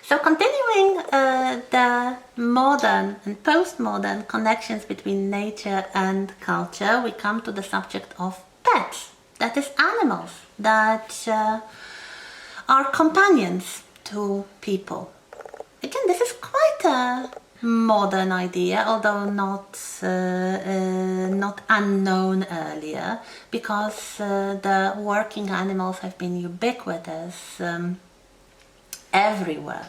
So continuing the modern and postmodern connections between nature and culture, we come to the subject of pets, that is animals that are companions to people. Again, this is quite a modern idea, although not unknown earlier, because the working animals have been ubiquitous everywhere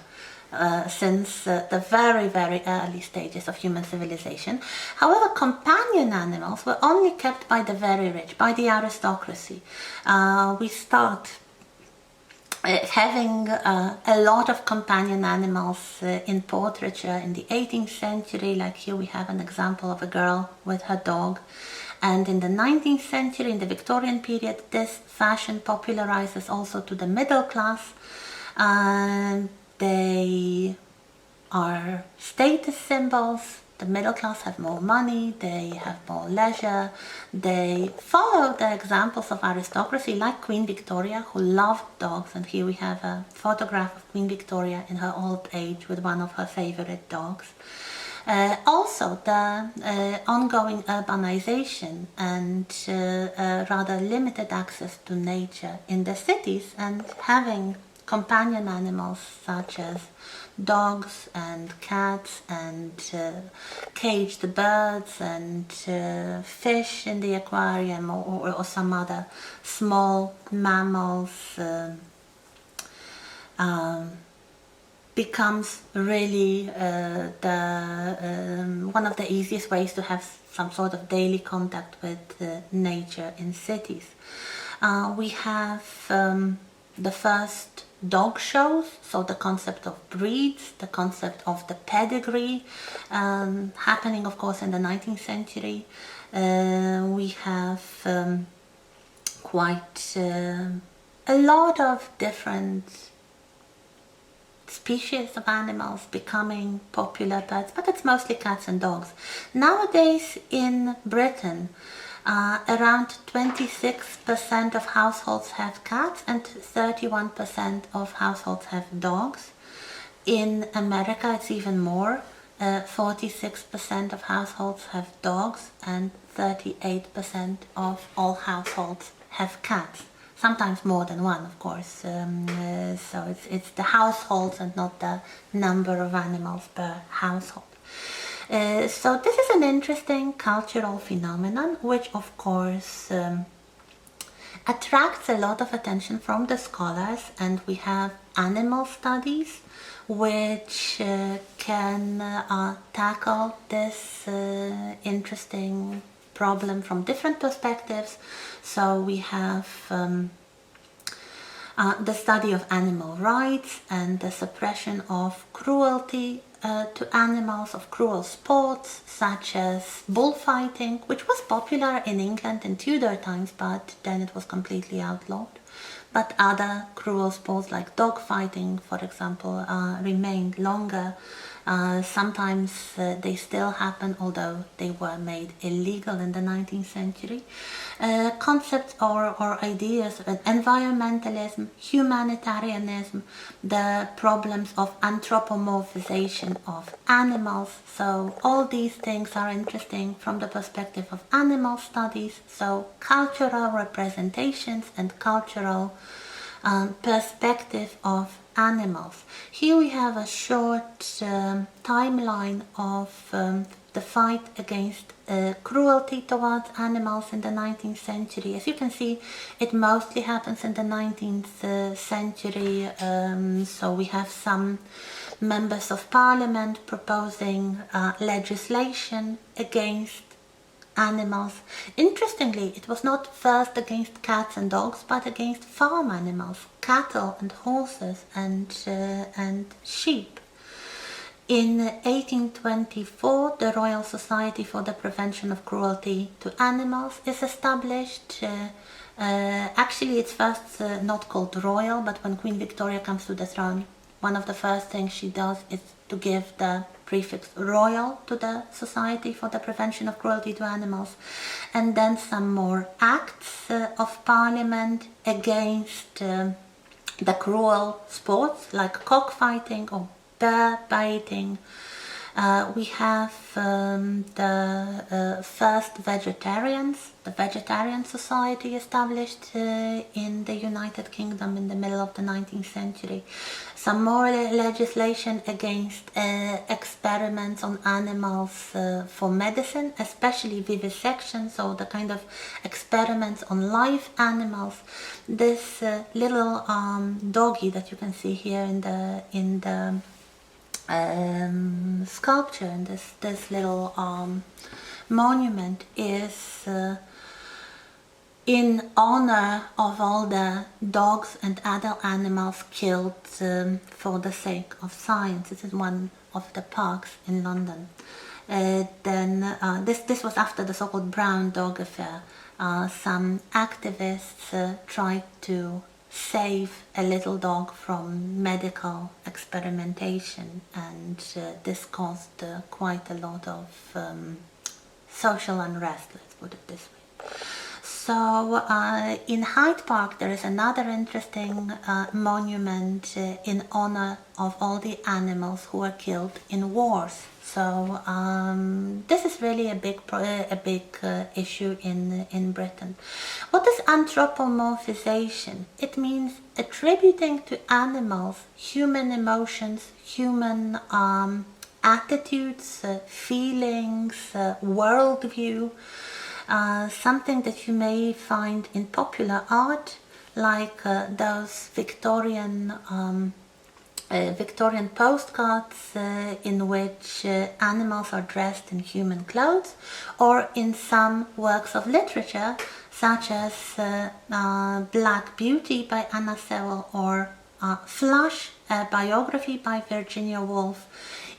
since the very, very early stages of human civilization. However, companion animals were only kept by the very rich, by the aristocracy. We start having a lot of companion animals in portraiture in the 18th century. Like here we have an example of a girl with her dog. And in the 19th century, in the Victorian period, this fashion popularizes also to the middle class. They are status symbols. The middle class have more money, they have more leisure, they follow the examples of aristocracy like Queen Victoria, who loved dogs, and here we have a photograph of Queen Victoria in her old age with one of her favorite dogs. Also, the ongoing urbanization and rather limited access to nature in the cities, and having companion animals such as dogs and cats and caged birds and fish in the aquarium, or some other small mammals becomes really one of the easiest ways to have some sort of daily contact with nature in cities. We have the first dog shows, so the concept of breeds, the concept of the pedigree, happening of course in the 19th century. We have quite a lot of different species of animals becoming popular pets, but it's mostly cats and dogs. Nowadays in Britain, around 26% of households have cats and 31% of households have dogs. In America it's even more. 46% of households have dogs and 38% of all households have cats. Sometimes more than one, of course. So it's the households and not the number of animals per household. So this is an interesting cultural phenomenon, which of course attracts a lot of attention from the scholars, and we have animal studies which can tackle this interesting problem from different perspectives. So we have the study of animal rights and the suppression of cruelty to animals, of cruel sports such as bullfighting, which was popular in England in Tudor times, but then it was completely outlawed. But other cruel sports like dog fighting, for example, remained longer. Sometimes they still happen, although they were made illegal in the 19th century. Concepts or ideas of environmentalism, humanitarianism, the problems of anthropomorphization of animals. So all these things are interesting from the perspective of animal studies. So cultural representations and cultural perspective of animals. Here we have a short timeline of the fight against cruelty towards animals in the 19th century. As you can see, it mostly happens in the 19th century. So we have some members of parliament proposing legislation against animals. Interestingly, it was not first against cats and dogs, but against farm animals, cattle and horses and sheep. In 1824, the Royal Society for the Prevention of Cruelty to Animals is established. Actually, it's first not called royal, but when Queen Victoria comes to the throne, one of the first things she does is to give the prefix royal to the Society for the Prevention of Cruelty to Animals, and then some more acts of parliament against the cruel sports like cockfighting or bear baiting. We have the first vegetarians, the Vegetarian Society established in the United Kingdom in the middle of the 19th century. Some more legislation against experiments on animals for medicine, especially vivisection, so the kind of experiments on live animals. This little doggy that you can see here in the sculpture, and this little monument is in honor of all the dogs and other animals killed for the sake of science. This is one of the parks in London. This was after the so-called brown dog affair. Some activists tried to save a little dog from medical experimentation, and this caused quite a lot of social unrest, let's put it this way. So in Hyde Park there is another interesting monument in honor of all the animals who were killed in wars. So this is really a big issue in Britain. What is anthropomorphization? It means attributing to animals human emotions, human attitudes, feelings, worldview. Something that you may find in popular art, like those Victorian postcards in which animals are dressed in human clothes, or in some works of literature such as Black Beauty by Anna Sewell, or Flush, a biography by Virginia Woolf,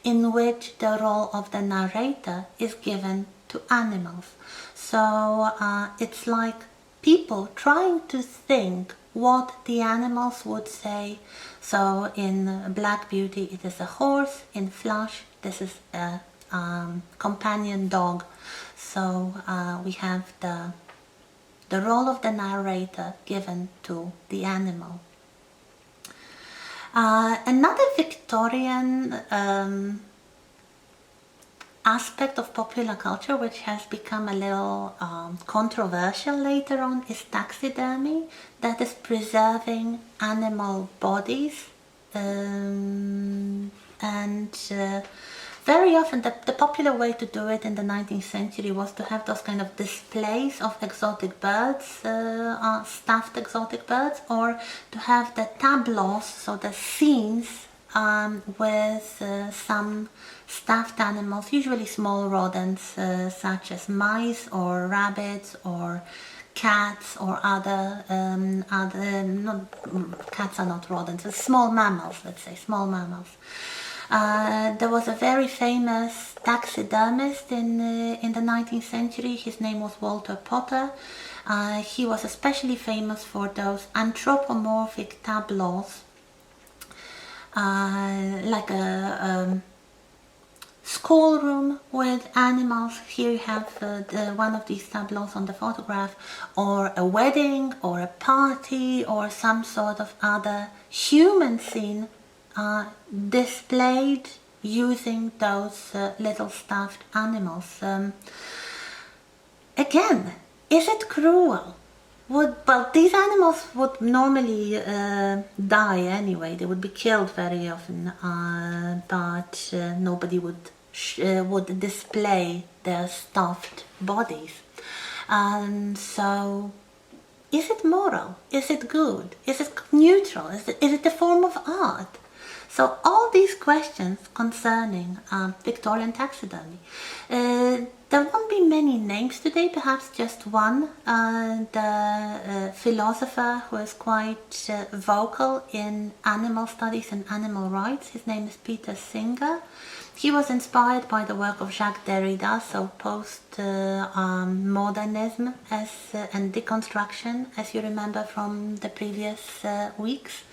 in which the role of the narrator is given to animals. So it's like people trying to think what the animals would say. So in Black Beauty it is a horse, in Flush this is a companion dog. So we have the role of the narrator given to the animal. Another Victorian aspect of popular culture which has become a little controversial later on is taxidermy, that is preserving animal bodies, and very often the popular way to do it in the 19th century was to have those kind of displays of exotic birds, stuffed exotic birds, or to have the tableaux, so the scenes with some stuffed animals, usually small rodents such as mice or rabbits or cats or other cats are not rodents, small mammals, let's say small mammals. There was a very famous taxidermist in the 19th century. His name was Walter Potter. He was especially famous for those anthropomorphic tableaux, like a schoolroom with animals. Here you have one of these tableaus on the photograph, or a wedding or a party or some sort of other human scene displayed using those little stuffed animals. Again, is it cruel? Well, these animals would normally die anyway. They would be killed very often, but nobody would display their stuffed bodies. So, is it moral? Is it good? Is it neutral? Is it a form of art? So all these questions concerning Victorian taxidermy. There won't be many names today, perhaps just one. The philosopher who is quite vocal in animal studies and animal rights, his name is Peter Singer. He was inspired by the work of Jacques Derrida, so post-modernism and deconstruction, as you remember from the previous weeks.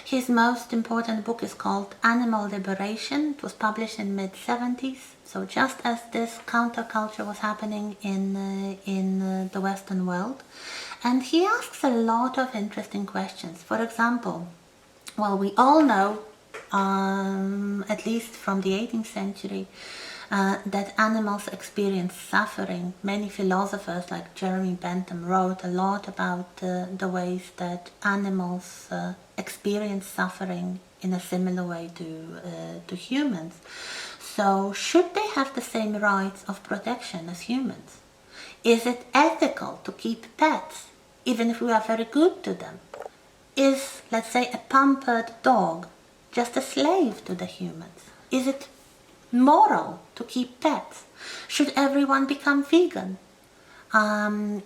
His most important book is called Animal Liberation. It was published in mid-70s, so just as this counterculture was happening in the Western world. And he asks a lot of interesting questions. For example, Well, we all know, at least from the 18th century, that animals experience suffering. Many philosophers like Jeremy Bentham wrote a lot about the ways that animals experience suffering in a similar way to humans. So should they have the same rights of protection as humans? Is it ethical to keep pets even if we are very good to them? Is, let's say, a pampered dog just a slave to the humans? Is it moral to keep pets? Should everyone become vegan?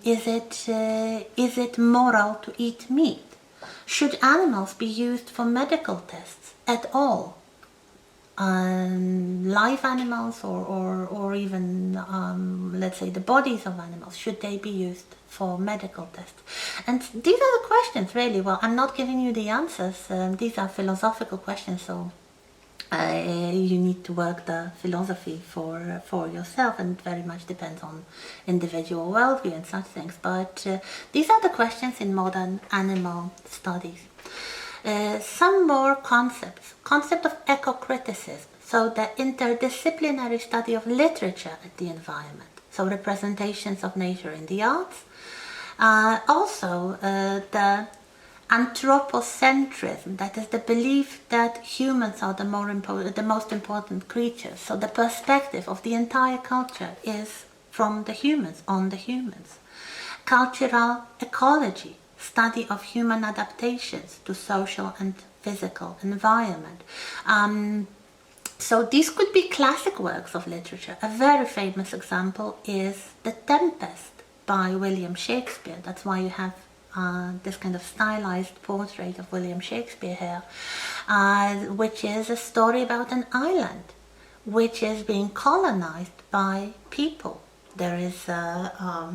Is it moral to eat meat? Should animals be used for medical tests at all? Live animals or even let's say the bodies of animals, should they be used for medical tests? And these are the questions, really. Well, I'm not giving you the answers. These are philosophical questions, so you need to work the philosophy for yourself, and it very much depends on individual worldview and such things. But these are the questions in modern animal studies. Some more concepts. Concept of eco-criticism, so the interdisciplinary study of literature and the environment, so representations of nature in the arts. Also the anthropocentrism, that is the belief that humans are the most important creatures, so the perspective of the entire culture is from the humans, on the humans. Cultural ecology, study of human adaptations to social and physical environment. So these could be classic works of literature. A very famous example is The Tempest by William Shakespeare. That's why you have this kind of stylized portrait of William Shakespeare here, which is a story about an island which is being colonized by people. There is a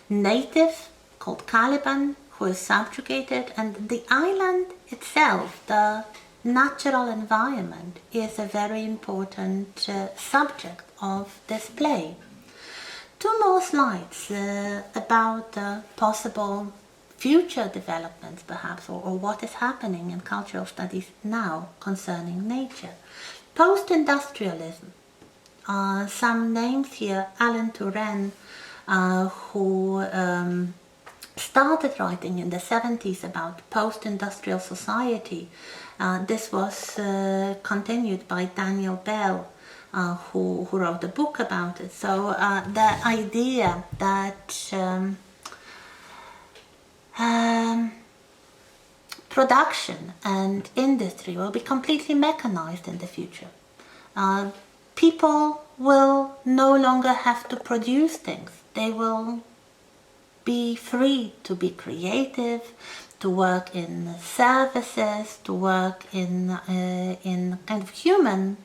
native called Caliban who is subjugated, and the island itself, the natural environment, is a very important subject of this play. Two more slides about possible future developments, perhaps, or what is happening in cultural studies now concerning nature. Post-industrialism. Some names here: Alan Turing, who started writing in the 70s about post-industrial society. This was continued by Daniel Bell, who wrote a book about it. So the idea that production and industry will be completely mechanized in the future. People will no longer have to produce things. They will be free to be creative, to work in services, to work in kind of human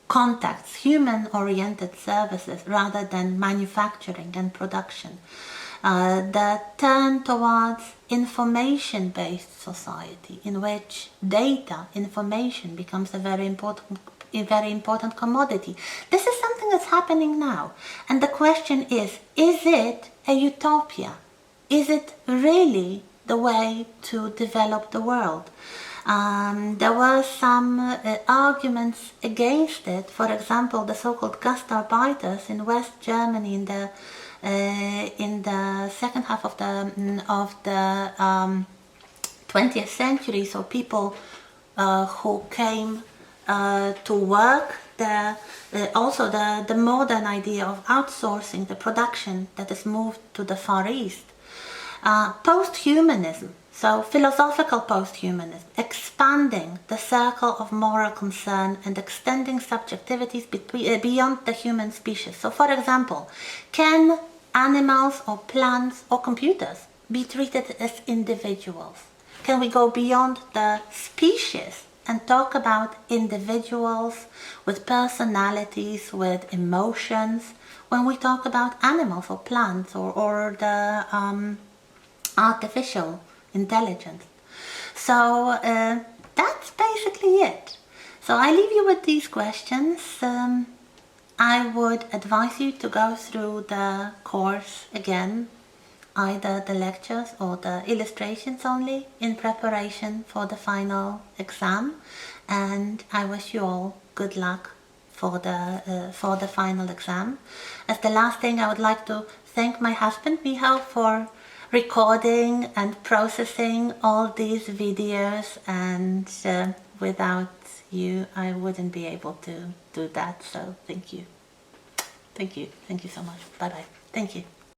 contacts, human-oriented services, rather than manufacturing and production. The turn towards information-based society, in which data, information, becomes a very important commodity. This is something that's happening now, and the question is it a utopia? Is it really the way to develop the world? There were some arguments against it. For example, the so-called Gastarbeiters in West Germany in the second half of the 20th century. So people who came to work there. Also the modern idea of outsourcing the production that has moved to the Far East. Post-humanism, so philosophical post-humanism, expanding the circle of moral concern and extending subjectivities beyond the human species. So, for example, can animals or plants or computers be treated as individuals? Can we go beyond the species and talk about individuals with personalities, with emotions, when we talk about animals or plants or the artificial intelligence? So that's basically it. So I leave you with these questions. I would advise you to go through the course again. either the lectures or the illustrations only in preparation for the final exam, and I wish you all good luck for the final exam. As the last thing, I would like to thank my husband Michał for recording and processing all these videos, and without you I wouldn't be able to do that, so thank you so much. Bye bye. Thank you.